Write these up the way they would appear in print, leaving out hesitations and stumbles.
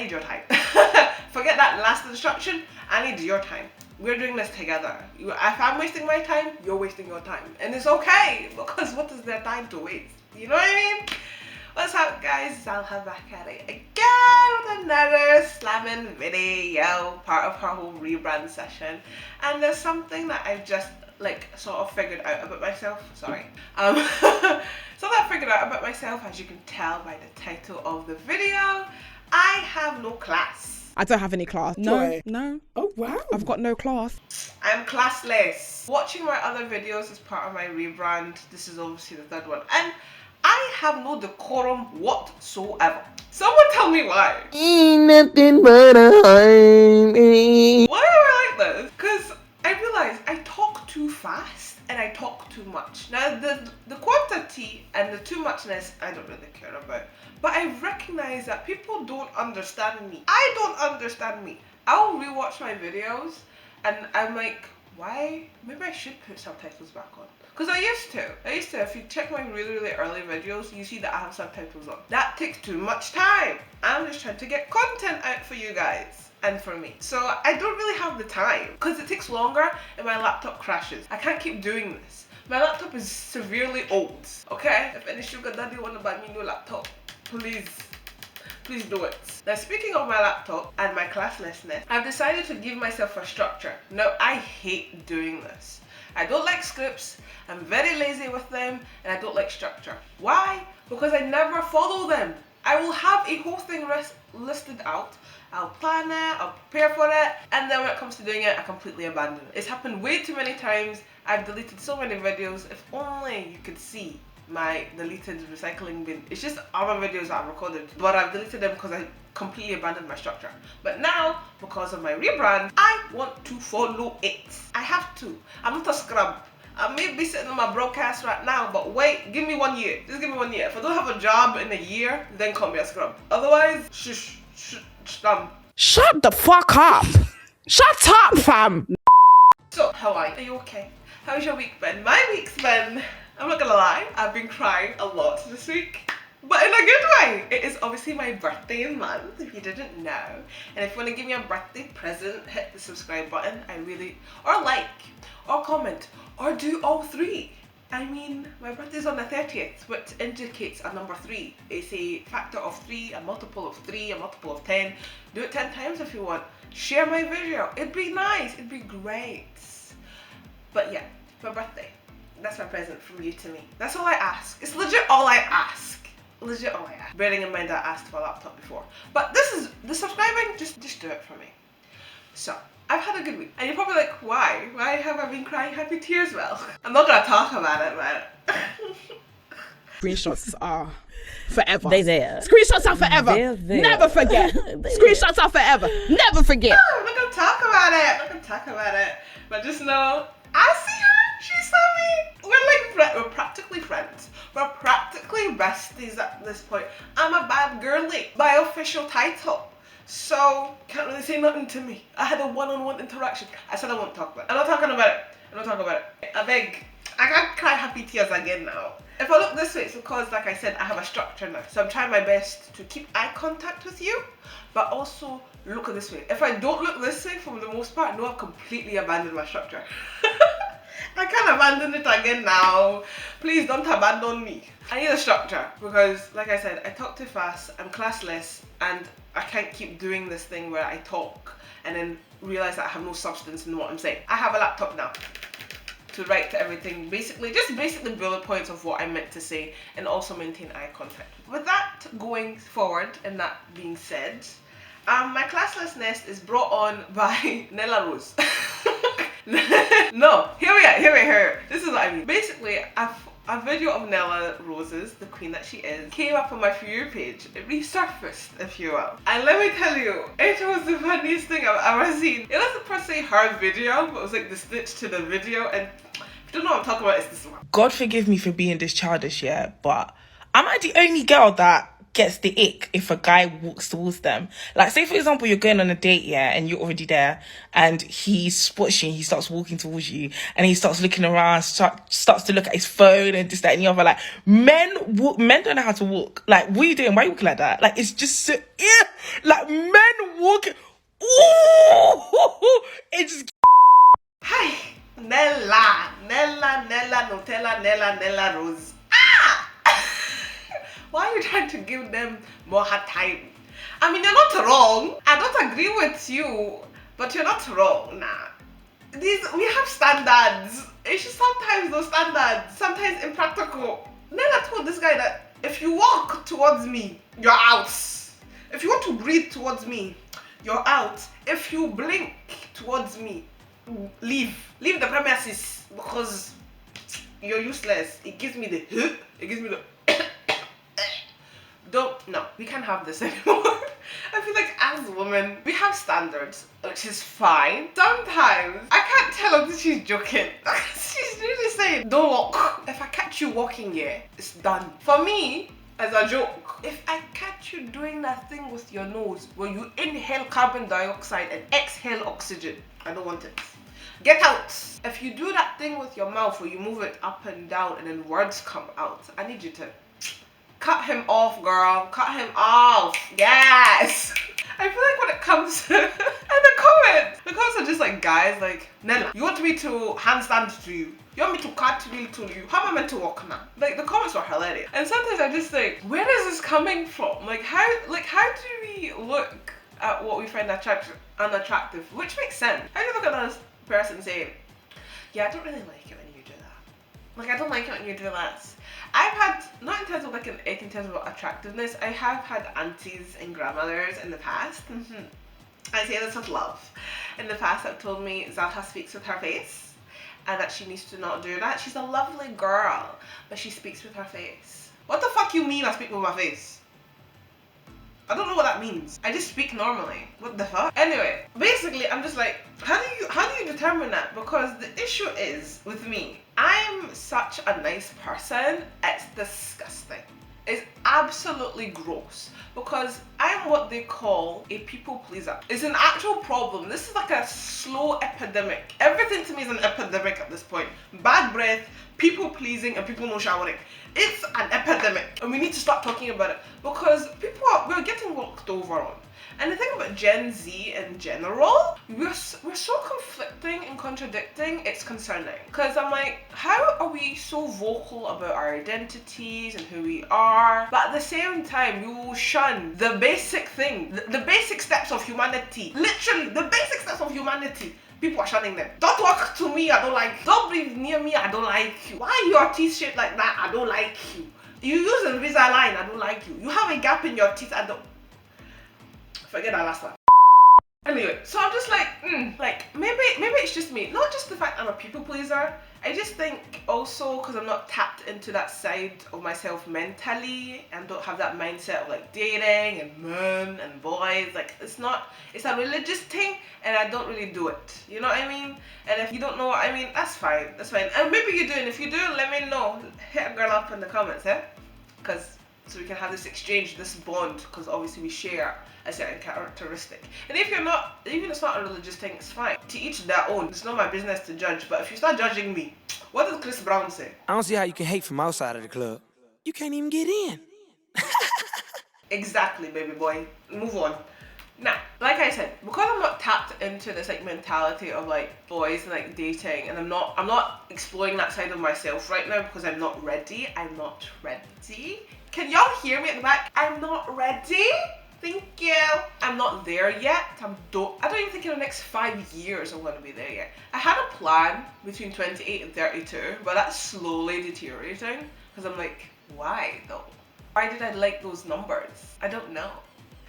need your time. Forget that last instruction. I need your time. We're doing this together. If I'm wasting my time, you're wasting your time. And it's okay, because what is there time to waste? You know what I mean? What's up, guys? It's x.LalaaHaji back at it again with another slamming video, part of her whole rebrand session. And there's something that I've just sort of figured out about myself. Sorry. Something I figured out about myself, as you can tell by the title of the video. I have no class. I don't have any class. No. Oh, wow. I've got no class. I'm classless. Watching my other videos is part of my rebrand. This is obviously the third one. And I have no decorum whatsoever. Someone tell me why. Ain't nothing but a harmony. Why am I like this? Because I realize I talk too fast and I talk too much. Now the quantity and the too muchness I don't really care about. But I recognize that people don't understand me. I don't understand me. I'll rewatch my videos and I'm like, why? Maybe I should put subtitles back on. Because I used to. If you check my really early videos, you see that I have subtitles on. That takes too much time. I'm just trying to get content out for you guys and for me. So I don't really have the time because it takes longer and my laptop crashes. I can't keep doing this. My laptop is severely old. Okay? If any sugar daddy want to buy me a new laptop, please do it. Now, speaking of my laptop and my classlessness, I've decided to give myself a structure. Now, I hate doing this. I don't like scripts, I'm very lazy with them, and I don't like structure. Why? Because I never follow them. I will have a whole thing listed out, I'll plan it, I'll prepare for it, and then when it comes to doing it, I completely abandon it. It's happened way too many times. I've deleted so many videos. If only you could see my deleted recycling bin. It's just other videos that I've recorded, but I've deleted them because I completely abandoned my structure. But now, because of my rebrand, I want to follow it. I have to. I'm not a scrub. I may be sitting on my broadcast right now, but wait, give me 1 year. Just give me 1 year. If I don't have a job in a year, then call me a scrub. Otherwise, shut Shut the fuck up. Shut up, fam. So, how are you? Are you okay? How's your week been? My week's been, I'm not gonna lie, I've been crying a lot this week. But in a good way. It is obviously my birthday month, if you didn't know. And if you want to give me a birthday present, hit the subscribe button. Or like, or comment, or do all three. I mean, my birthday's on the 30th, which indicates a number 3. It's a factor of 3, a multiple of 3, a multiple of 10. Do it 10 times if you want. Share my video. It'd be nice. It'd be great. But yeah, my birthday. That's my present from you to me. That's all I ask. It's legit all I ask. Legit all I ask. Bearing in mind that I asked for a laptop before. But this is, the subscribing, just do it for me. So, I've had a good week. And you're probably like, why? Why have I been crying happy tears? Well, I'm not gonna talk about it, man. Screenshots are forever. They there. Screenshots are forever. They're there. Never forget. Screenshots are forever. Never forget. I'm not gonna talk about it. I'm not gonna talk about it. But just know, I see her. She saw me. We're practically friends. We're practically besties at this point. I'm a bad girly by official title. So, can't really say nothing to me. I had a one-on-one interaction. I said I won't talk about it. I'm not talking about it. I beg. I can't cry happy tears again now. If I look this way, it's because, like I said, I have a structure now. So I'm trying my best to keep eye contact with you, but also look this way. If I don't look this way, for the most part, no, I've completely abandoned my structure. I can't abandon it again now. Please don't abandon me. I need a structure because, like I said, I talk too fast, I'm classless, and I can't keep doing this thing where I talk and then realize that I have no substance in what I'm saying. I have a laptop now to write to everything, basically bullet points of what I meant to say, and also maintain eye contact. With that going forward and that being said, my classlessness is brought on by Nella Rose. No, here we are. This is what I mean. Basically, a video of Nella Rose's, the queen that she is, came up on my For You page. It resurfaced, if you will. And let me tell you, it was the funniest thing I've ever seen. It wasn't per se her video, but it was like the stitch to the video. And if you don't know what I'm talking about, it's this one. God forgive me for being this childish, yeah, but am I the only girl that gets the ick if a guy walks towards them. Like, say for example, you're going on a date, yeah, and you're already there, and he spots you, and he starts walking towards you, and he starts looking around, starts to look at his phone and this, that, and the other. Like, men don't know how to walk. Like, what are you doing? Why are you walking like that? Like, it's just so, like, men walking. Ooh, it's just. Hi, Nella Nutella Rose. Why are you trying to give them more hard time? I mean, you're not wrong. I don't agree with you, but you're not wrong. Nah. We have standards. It's just sometimes those standards, sometimes impractical. Nella told this guy that if you walk towards me, you're out. If you want to breathe towards me, you're out. If you blink towards me, leave the premises, because you're useless. It gives me the no, we can't have this anymore. I feel like as women, we have standards, which is fine. Sometimes I can't tell if she's joking. She's really saying, don't walk. If I catch you walking here, it's done. For me, as a joke, if I catch you doing that thing with your nose where you inhale carbon dioxide and exhale oxygen, I don't want it. Get out. If you do that thing with your mouth where you move it up and down and then words come out, I need you to cut him off, girl. Cut him off. Yes. I feel like when it comes to and the comments are just like, guys, like, Nella, you want me to handstand to you? You want me to cartwheel to you? How am I meant to walk now? Like, the comments were hilarious. And sometimes I just think, where is this coming from? Like, how do we look at what we find unattractive? Which makes sense. How do you look at this person saying, yeah, I don't really like it when you do that. Like, I don't like it when you do that. I've had, not in terms of like an ick, in terms of attractiveness, I have had aunties and grandmothers in the past. I say this with love. In the past, have told me Zalha speaks with her face and that she needs to not do that. She's a lovely girl, but she speaks with her face. What the fuck you mean I speak with my face? I don't know what that means. I just speak normally. What the fuck? Anyway, basically, I'm just like, how do you determine that? Because the issue is with me, I'm such a nice person. It's disgusting. It's absolutely gross because I'm what they call a people pleaser. It's an actual problem. This is like a slow epidemic. Everything to me is an epidemic at this point. Bad breath, people pleasing, and people no showering. It's an epidemic and we need to start talking about it because we're getting walked over on. And the thing about Gen Z in general, we're so conflicting and contradicting, it's concerning. Because I'm like, how are we so vocal about our identities and who we are, but at the same time, we will shun the basic thing, the basic steps of humanity. Literally, the basic steps of humanity. People are shunning them. Don't talk to me, I don't like you. Don't breathe near me, I don't like you. Why are your teeth shaped like that? I don't like you. You use Invisalign, I don't like you. You have a gap in your teeth, I don't. Forget that last one. Anyway, so I'm just like, maybe it's just me. Not just the fact I'm a people pleaser. I just think also because I'm not tapped into that side of myself mentally and don't have that mindset of like dating and men and boys. Like it's a religious thing and I don't really do it. You know what I mean? And if you don't know what I mean, that's fine. That's fine. And maybe you do, and if you do, let me know. Hit a girl up in the comments, because so we can have this exchange, this bond, because obviously we share a certain characteristic. And if you're not, even if it's not a religious thing, it's fine. To each their own. It's not my business to judge. But if you start judging me, what does Chris Brown say? I don't see how you can hate from outside of the club. You can't even get in. Exactly, baby boy. Move on. Now, like I said, because I'm not tapped into this like mentality of like boys and like dating, and I'm not exploring that side of myself right now because I'm not ready. I'm not ready. Can y'all hear me at the back? I'm not ready. Thank you. I'm not there yet. I don't even think in the next 5 years I'm going to be there yet. I had a plan between 28 and 32, but that's slowly deteriorating because I'm like, why though? Why did I like those numbers? I don't know.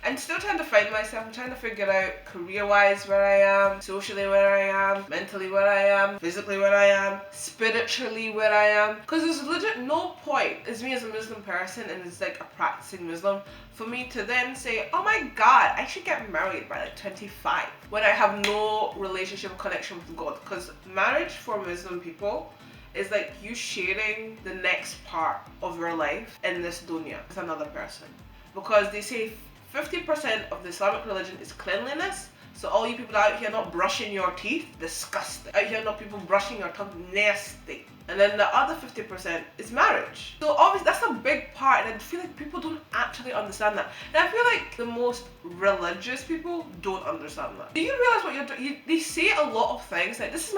I'm still trying to find myself. I'm trying to figure out career-wise where I am, socially where I am, mentally where I am, physically where I am, spiritually where I am. Because there's legit no point as me as a Muslim person and as like a practicing Muslim for me to then say, oh my God, I should get married by like 25 when I have no relationship or connection with God. Because marriage for Muslim people is like you sharing the next part of your life in this dunya with another person. because they say 50% of the Islamic religion is cleanliness. So all you people out here not brushing your teeth, disgusting. Out here not people brushing your tongue, nasty. And then the other 50% is marriage. So obviously that's a big part, and I feel like people don't actually understand that. And I feel like the most religious people don't understand that. Do you realize what you're doing? They say a lot of things, like this is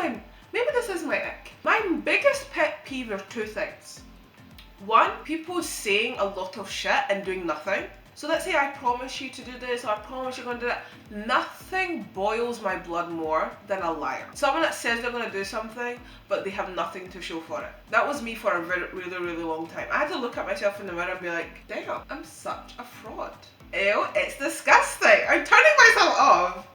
my ick. My biggest pet peeve are two things. One, people saying a lot of shit and doing nothing. So let's say I promise you to do this, or I promise you're going to do that. Nothing boils my blood more than a liar. Someone that says they're going to do something, but they have nothing to show for it. That was me for a really long time. I had to look at myself in the mirror and be like, damn, I'm such a fraud. Ew, it's disgusting. I'm turning myself off.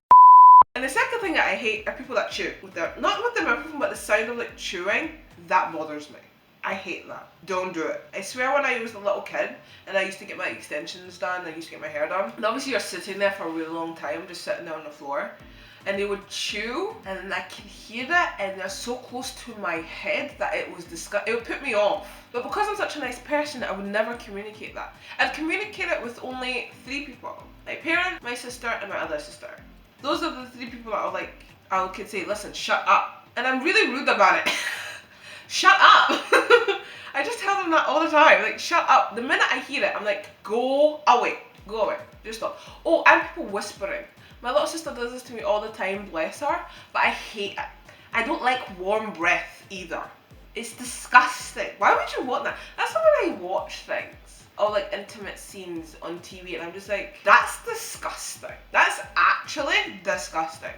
And the second thing that I hate are people that chew with their, not with their microphone, but the sound of like chewing. That bothers me. I hate that. Don't do it. I swear when I was a little kid and I used to get my extensions done, I used to get my hair done, and obviously you're sitting there for a really long time, just sitting there on the floor, and they would chew and I can hear it and they're so close to my head that it was disgusting. It would put me off. But because I'm such a nice person, I would never communicate that. I'd communicate it with only 3 people. My parent, my sister, and my other sister. Those are the 3 people that are like, I could say, listen, shut up. And I'm really rude about it. Shut up! I just tell them that all the time, like, shut up. The minute I hear it, I'm like, go away, just stop. Oh, and people whispering. My little sister does this to me all the time, bless her, but I hate it. I don't like warm breath either. It's disgusting. Why would you want that? That's why when I watch things, or like intimate scenes on TV, and I'm just like, that's disgusting. That's actually disgusting.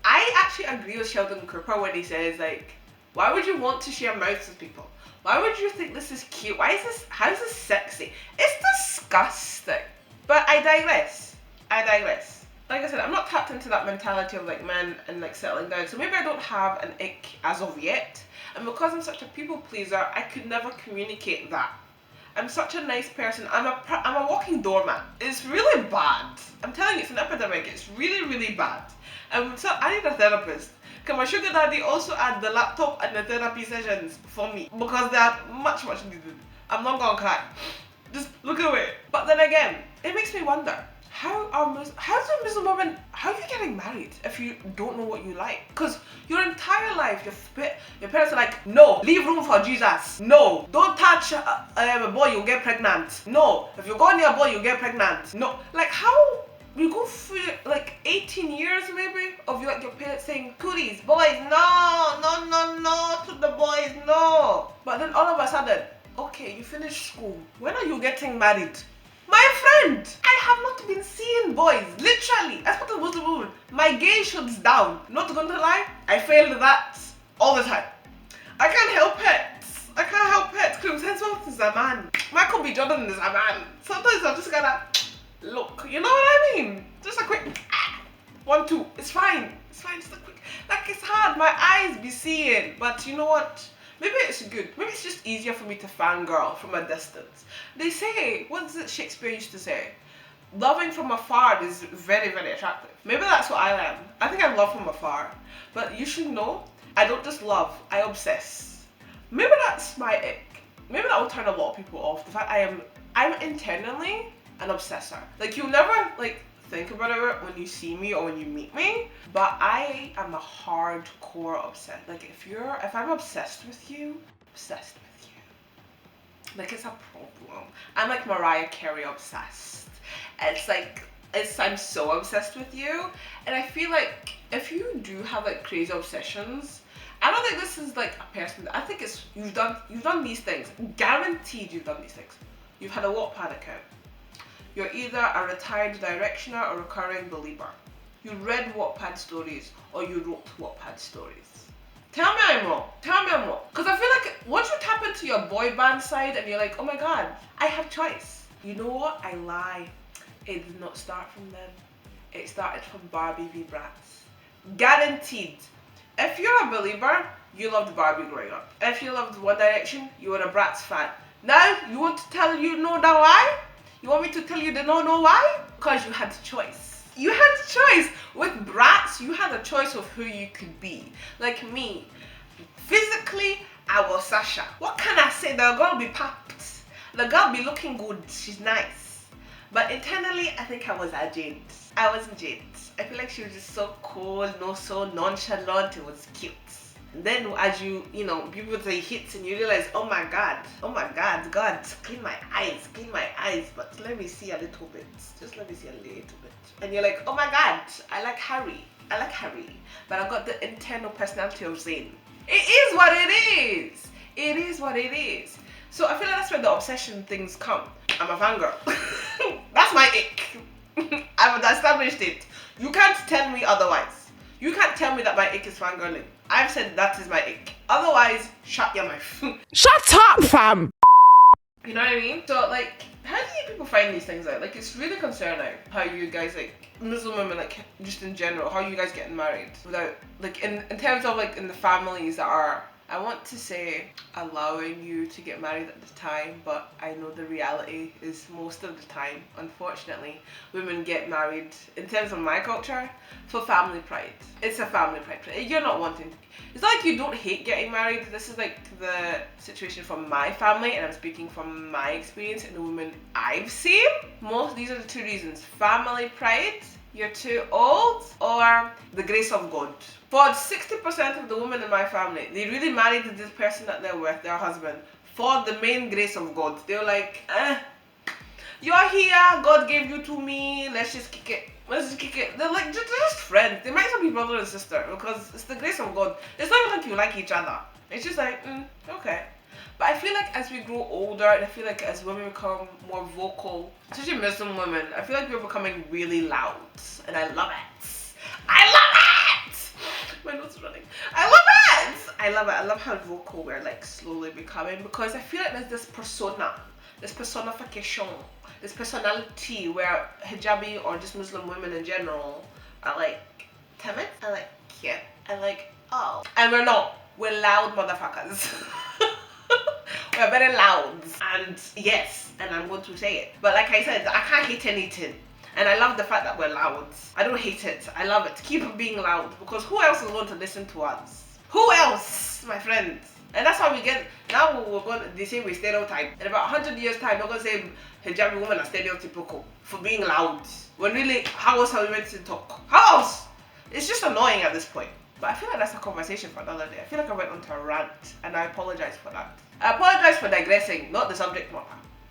I actually agree with Sheldon Cooper when he says like, why would you want to share mouths with people? Why would you think this is cute? How is this sexy? It's disgusting. But I digress. Like I said, I'm not tapped into that mentality of like men and like settling down. So maybe I don't have an ick as of yet. And because I'm such a people pleaser, I could never communicate that. I'm such a nice person. I'm a walking doormat. It's really bad. I'm telling you, it's an epidemic. It's really bad. So I need a therapist. Can my sugar daddy also add the laptop and the therapy sessions for me? Because they are much needed. I'm not gonna cry. Just look away. But then again, it makes me wonder, how are you getting married if you don't know what you like? Because your entire life, your parents are like, no, leave room for Jesus. No, don't touch a boy, you'll get pregnant. No, if you go near a boy, you'll get pregnant. No, like how? You go through like 18 years maybe of your parents saying, cooties, boys, no, to the boys, no. But then all of a sudden, okay, you finish school. When are you getting married? My friend, I have not been seeing boys, literally. That's what I was doing. My gay shuts down. Not going to lie, I failed that all the time. I can't help it. Because Hemsworth is a man. Michael B. Jordan is a man. Sometimes I'm just gonna look, you know what I mean? Just a quick 1, 2. It's fine, just a quick, like it's hard, my eyes be seeing, but you know what? Maybe it's good. Maybe it's just easier for me to fangirl from a distance. They say, what is it Shakespeare used to say? Loving from afar is very attractive. Maybe that's what I am. I think I love from afar. But you should know, I don't just love, I obsess. Maybe that's my ick. Maybe that will turn a lot of people off. The fact I'm internally an obsessor. Like you'll never like think about it when you see me or when you meet me, but I am a hardcore obsessed. Like if I'm obsessed with you, like it's a problem. I'm like Mariah Carey obsessed. It's like I'm so obsessed with you, and I feel like if you do have like crazy obsessions, I don't think this is like a person. I think it's you've done these things. Guaranteed you've done these things. You've had a Wattpad account. You're either a retired directioner or recurring believer. You read Wattpad stories or you wrote Wattpad stories. Tell me I'm wrong. Because I feel like once you tap into your boy band side and you're like, oh my god, I have choice. You know what? I lie. It did not start from them. It started from Barbie v Bratz. Guaranteed. If you're a believer, you loved Barbie growing up. If you loved One Direction, you were a Bratz fan. Now, you want to tell you know that why? You want me to tell you the no why? Because you had choice. You had choice. With Bratz, you had a choice of who you could be. Like me. Physically, I was Sasha. What can I say? The girl be packed. The girl be looking good. She's nice. But internally, I think I was a Jade. I was a Jade. I feel like she was just so cool, so nonchalant. It was cute. And then as you know, people say hits and you realize, oh my God, God, clean my eyes. But let me see a little bit. Just let me see a little bit. And you're like, oh my God, I like Harry. But I've got the internal personality of Zayn. It is what it is. It is what it is. So I feel like that's where the obsession things come. I'm a fangirl. That's my ick. I've established it. You can't tell me otherwise. You can't tell me that my ick is fangirling. I've said that is my ick. Otherwise, shut your mouth. Shut up, fam! You know what I mean? So like, how do you people find these things out? Like, it's really concerning how you guys, like, Muslim women, like, just in general, how you guys getting married without, like, in terms of, like, in the families that are, I want to say, allowing you to get married at the time, but I know the reality is most of the time, unfortunately, women get married, in terms of my culture, for family pride. It's a family pride. You're not wanting to. It's not like you don't hate getting married. This is like the situation from my family, and I'm speaking from my experience and the women I've seen. These are the two reasons: family pride, you're too old, or the grace of God. For 60% of the women in my family, they really married this person that they're with, their husband, for the main grace of God. They were like, you're here, God gave you to me, let's just kick it. They're like, they're just friends. They might as well be brother and sister because it's the grace of God. It's not even like you like each other. It's just like, okay. But I feel like as we grow older, and I feel like as women become more vocal, especially Muslim women, I feel like we're becoming really loud. And I love it. My nose is running. I love it. I love how vocal we're like slowly becoming, because I feel like there's this persona, this personification, this personality where hijabi or just Muslim women in general are like timid, I like cute, I like oh. And we're not. We're loud motherfuckers. We're very loud. And yes, and I'm going to say it. But like I said, I can't hate anything. And I love the fact that we're loud. I don't hate it. I love it. Keep being loud, because who else is going to listen to us? Who else, my friends? And that's how we get, now we're going to, they say we stereotype. In about 100 years time, we're going to say hijabi women are stereotypical for being loud. When really, how else are we meant to talk? How else? It's just annoying at this point. But I feel like that's a conversation for another day. I feel like I went onto a rant, and I apologize for that. I apologize for digressing, not the subject matter.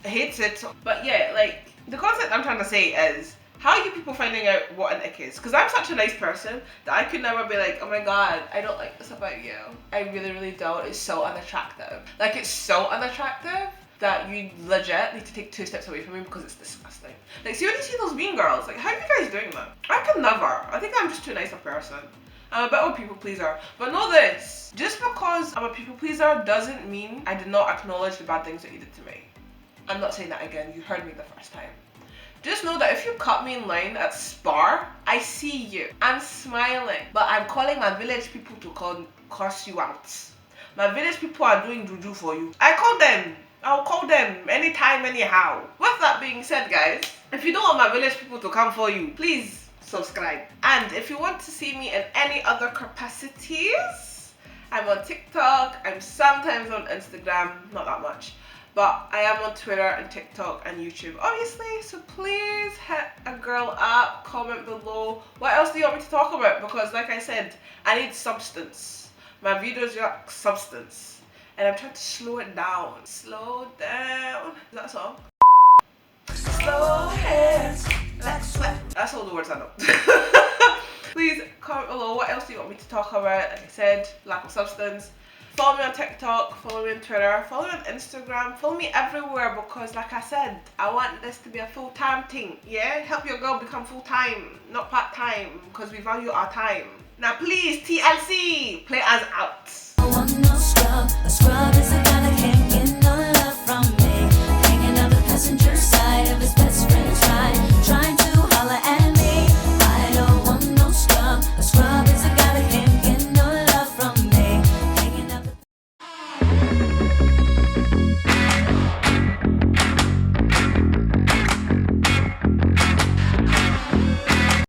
I hate it. But yeah, like, the concept I'm trying to say is, how are you people finding out what an ick is? Because I'm such a nice person that I could never be like, oh my God, I don't like this about you. I really don't. It's so unattractive. Like, it's so unattractive that you legit need to take 2 steps away from me because it's disgusting. Like, see, when you see those mean girls, like, how are you guys doing that? I could never. I think I'm just too nice a person. I'm a bit of a people pleaser. But know this, just because I'm a people pleaser doesn't mean I did not acknowledge the bad things that you did to me. I'm not saying that again. You heard me the first time. Just know that if you cut me in line at Spar, I see you. I'm smiling. But I'm calling my village people to curse you out. My village people are doing juju for you. I'll call them anytime, anyhow. With that being said, guys, if you don't want my village people to come for you, please subscribe. And if you want to see me in any other capacities, I'm on TikTok. I'm sometimes on Instagram, not that much. But I am on Twitter and TikTok and YouTube, obviously. So please hit a girl up, comment below. What else do you want me to talk about? Because like I said, I need substance. My videos lack substance. And I'm trying to slow it down. Slow down. Is that a song? Slow hands like sweat. That's all the words I know. Please comment below. What else do you want me to talk about? Like I said, lack of substance. Follow me on TikTok, follow me on Twitter, follow me on Instagram, follow me everywhere, because like I said, I want this to be a full-time thing, yeah? Help your girl become full-time, not part-time, because we value our time. Now please, TLC, play us out. I want no scrub, a scrub is a